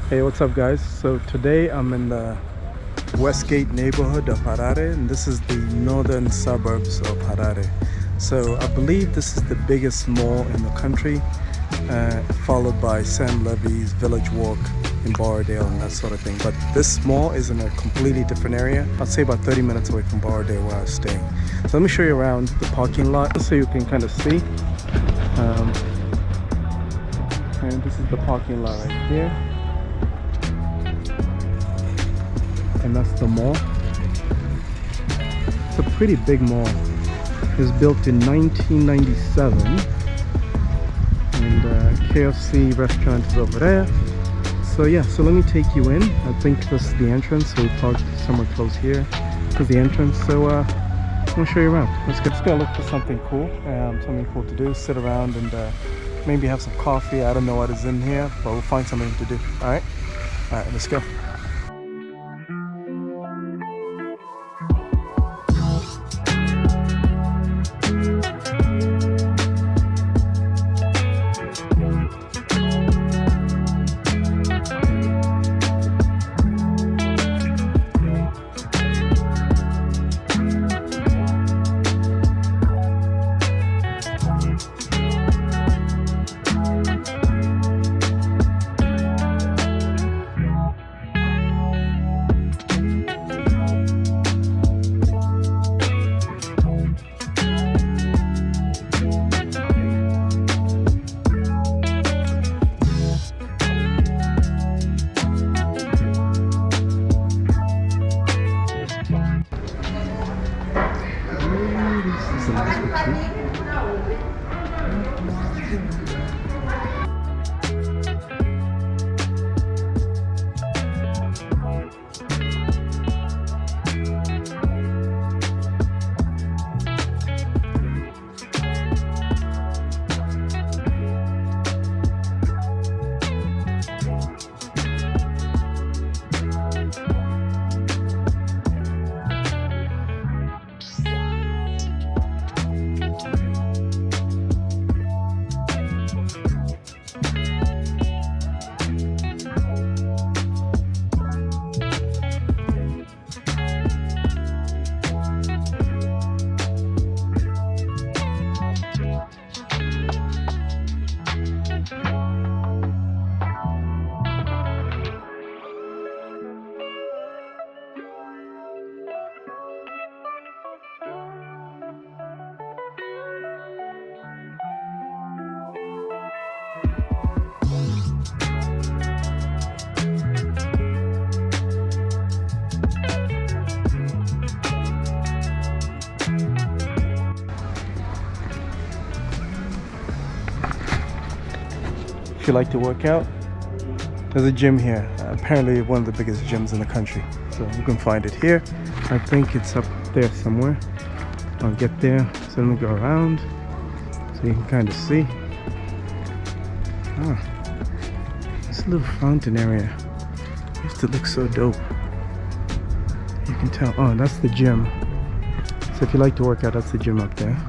Hey, what's up guys? So today I'm in the Westgate neighborhood of Harare, and this is the northern suburbs of Harare. So I believe this is the biggest mall in the country, followed by Sam Levy's Village Walk in Borrowdale and that sort of thing. But this mall is in a completely different area. I'd say about 30 minutes away from Borrowdale where I was staying. So let me show you around the parking lot so you can kind of see. And this is the parking lot right here. And that's the mall. It's a pretty big mall. It was built in 1997, and KFC restaurant is over there. So yeah, so let me take you in. I think this is the entrance, so we parked somewhere close here. This is the entrance, so I'm gonna show you around. Let's go look for something cool, something cool to do, sit around and maybe have some coffee. I don't know what is in here, but we'll find something to do. All right, let's go. If you like to work out, there's a gym here. Apparently one of the biggest gyms in the country. So you can find it here. I think it's up there somewhere. I'll get there. So let me go around so you can kind of see. This little fountain area used to look so dope. You can tell. Oh, that's the gym. So if you like to work out, that's the gym up there.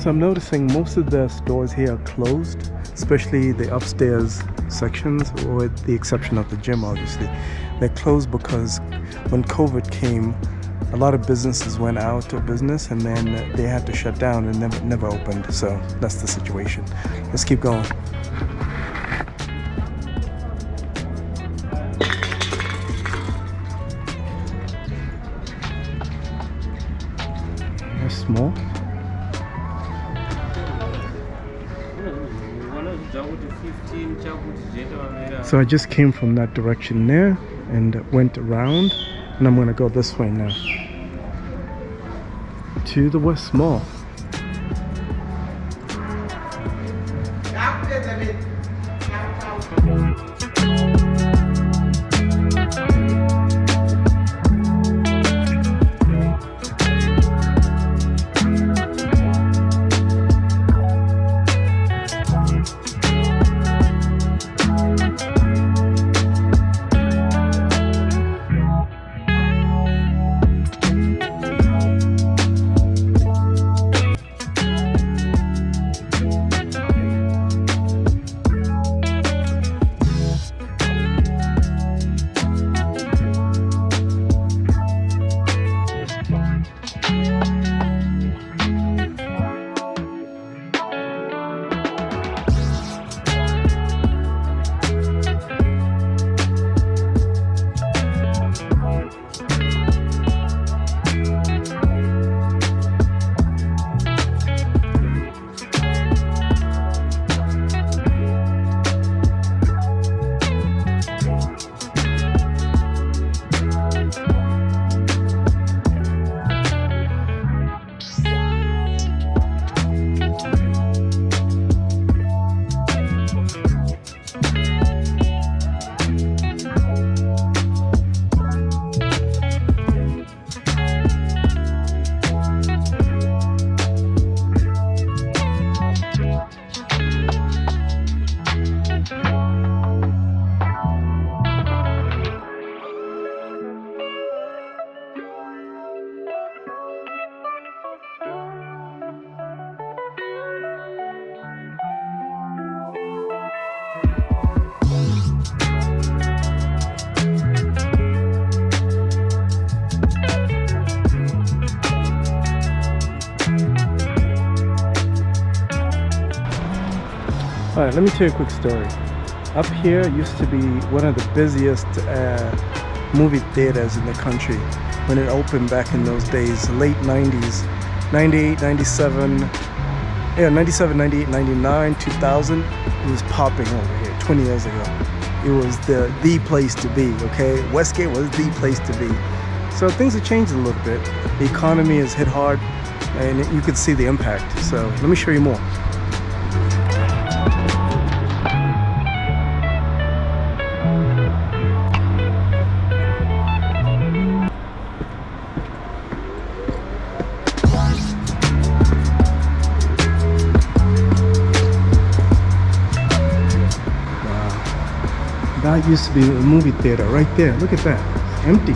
So I'm noticing most of the stores here are closed, especially the upstairs sections, with the exception of the gym, obviously. They're closed because when COVID came, a lot of businesses went out of business and then they had to shut down and never opened. So that's the situation. Let's keep going. They're small. So I just came from that direction there and went around, and I'm gonna go this way now to the West Mall. Alright, let me tell you a quick story. Up here used to be one of the busiest movie theaters in the country when it opened back in those days, late 90s, 98, 97, yeah, 97, 98, 99, 2000. It was popping over here 20 years ago. It was the place to be, okay? Westgate was the place to be. So things have changed a little bit. The economy is hit hard and you could see the impact. So let me show you more. That used to be a movie theater right there. Look at that. It's empty.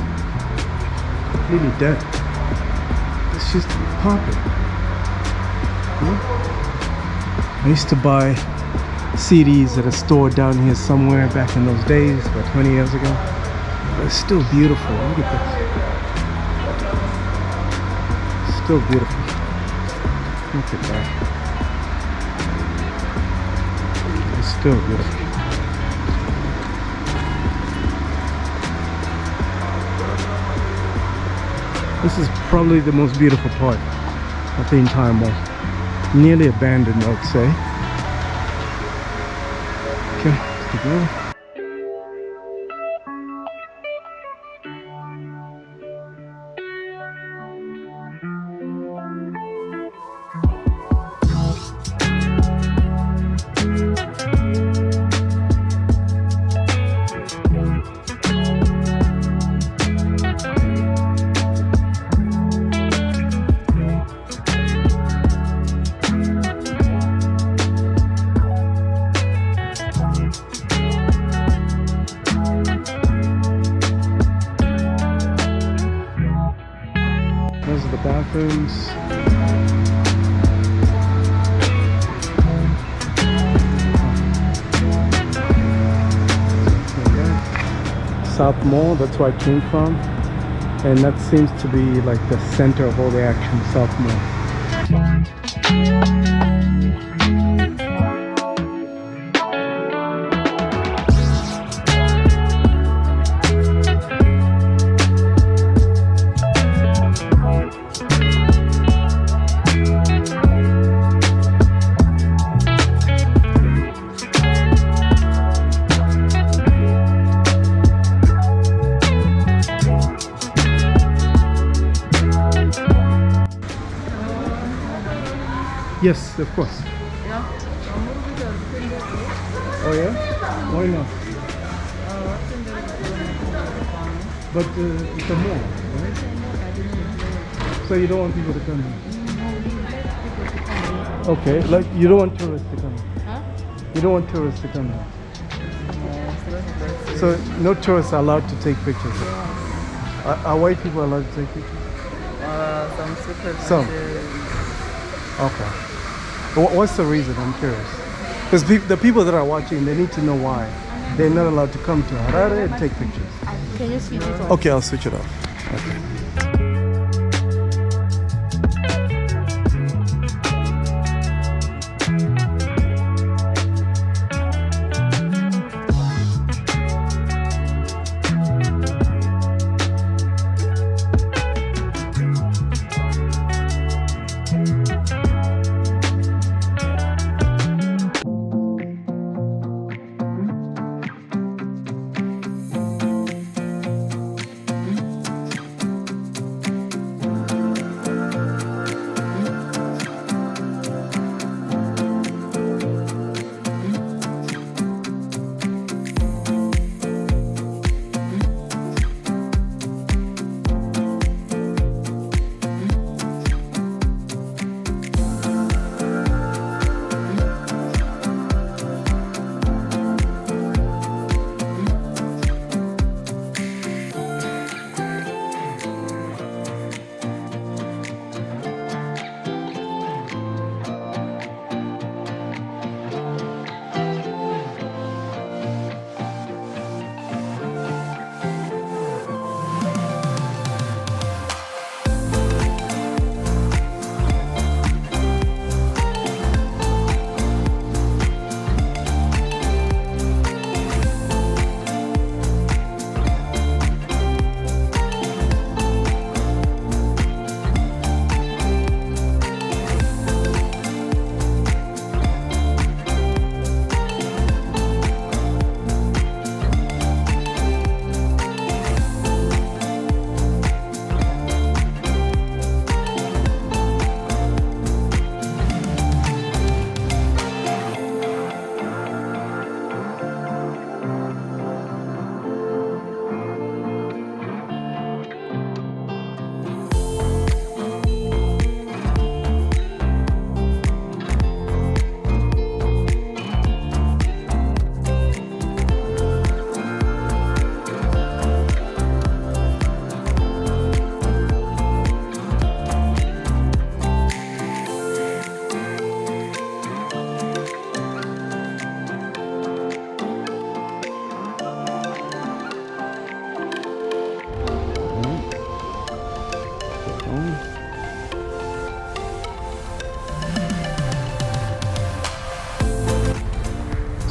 Completely dead. This used to be popping. I used to buy CDs at a store down here somewhere back in those days, about 20 years ago. But it's still beautiful. Look at this. Still beautiful. Look at that. It's still beautiful. This is probably the most beautiful part of the entire mall. Nearly abandoned, I would say. Okay, let's take a look. Those are the bathrooms. South Mall, that's where I came from. And that seems to be like the center of all the action, South Mall. Yes, of course. Oh yeah? Why not? But it's a mall, right? So you don't want people to come here? Okay, like you don't want tourists to come here? Huh? You don't want tourists to come here? So no tourists are allowed to take pictures here? Are white people allowed to take pictures? Some super. Some? Okay. What's the reason? I'm curious. Because the people that are watching, they need to know why they're not allowed to come to Harare and take pictures. Can you switch it off? Okay, I'll switch it off. Okay.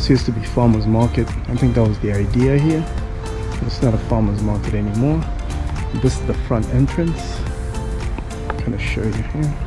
This used to be farmer's market. I think that was the idea here. It's not a farmer's market anymore. This is the front entrance. I'm gonna show you here.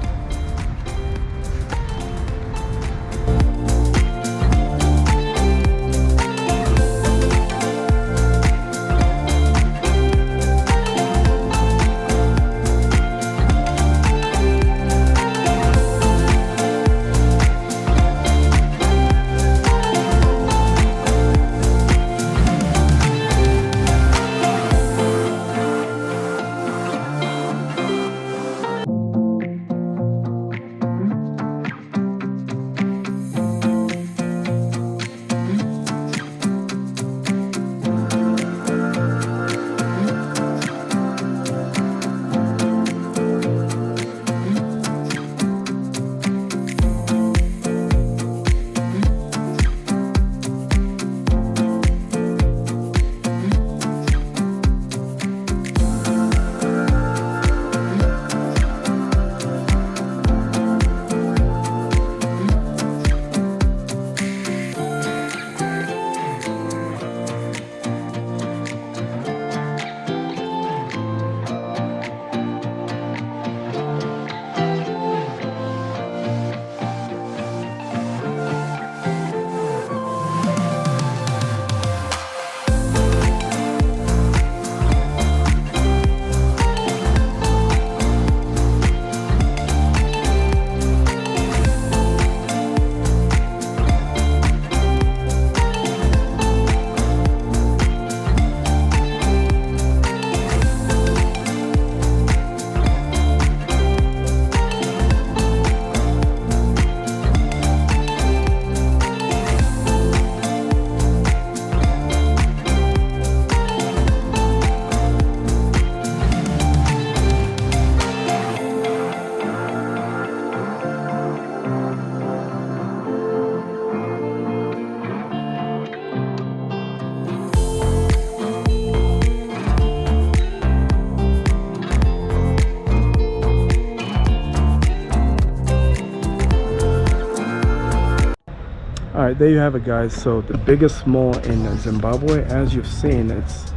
Alright, there you have it, guys. So the biggest mall in Zimbabwe, as you've seen, it's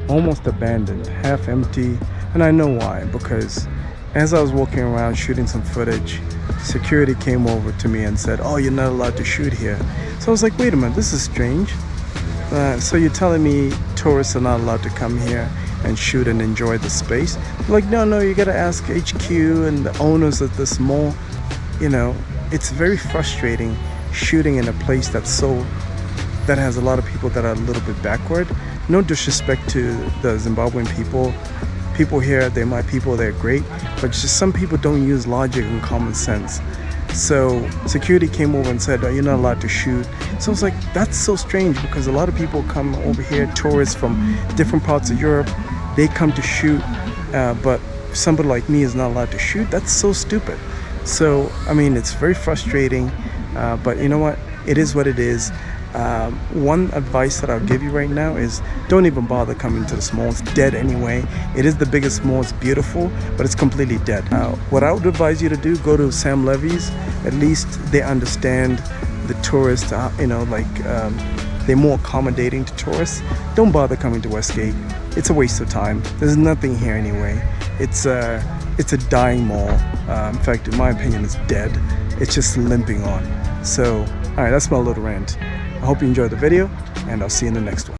almost abandoned, half empty. And I know why, because as I was walking around shooting some footage, security came over to me and said, oh, you're not allowed to shoot here. So I was like, wait a minute, this is strange. So you're telling me tourists are not allowed to come here and shoot and enjoy the space? Like, no, you gotta ask HQ and the owners of this mall. You know, it's very frustrating shooting in a place that has a lot of people that are a little bit backward. No disrespect to the Zimbabwean people here, they're my people, they're great, but just some people don't use logic and common sense. So security came over and said, oh, you're not allowed to shoot. So I was like, that's so strange, because a lot of people come over here, tourists from different parts of Europe, they come to shoot, but somebody like me is not allowed to shoot. That's so stupid. So I mean, it's very frustrating, but you know what, it is what it is. One advice that I'll give you right now is don't even bother coming to this mall. It's dead anyway. It is the biggest mall, it's beautiful, but it's completely dead. What I would advise you to do, go to Sam Levy's. At least they understand the tourists, you know, like they're more accommodating to tourists. Don't bother coming to Westgate. It's a waste of time. There's nothing here anyway. It's a dying mall. In fact, in my opinion, it's dead. It's just limping on. So, all right, that's my little rant. I hope you enjoyed the video, and I'll see you in the next one.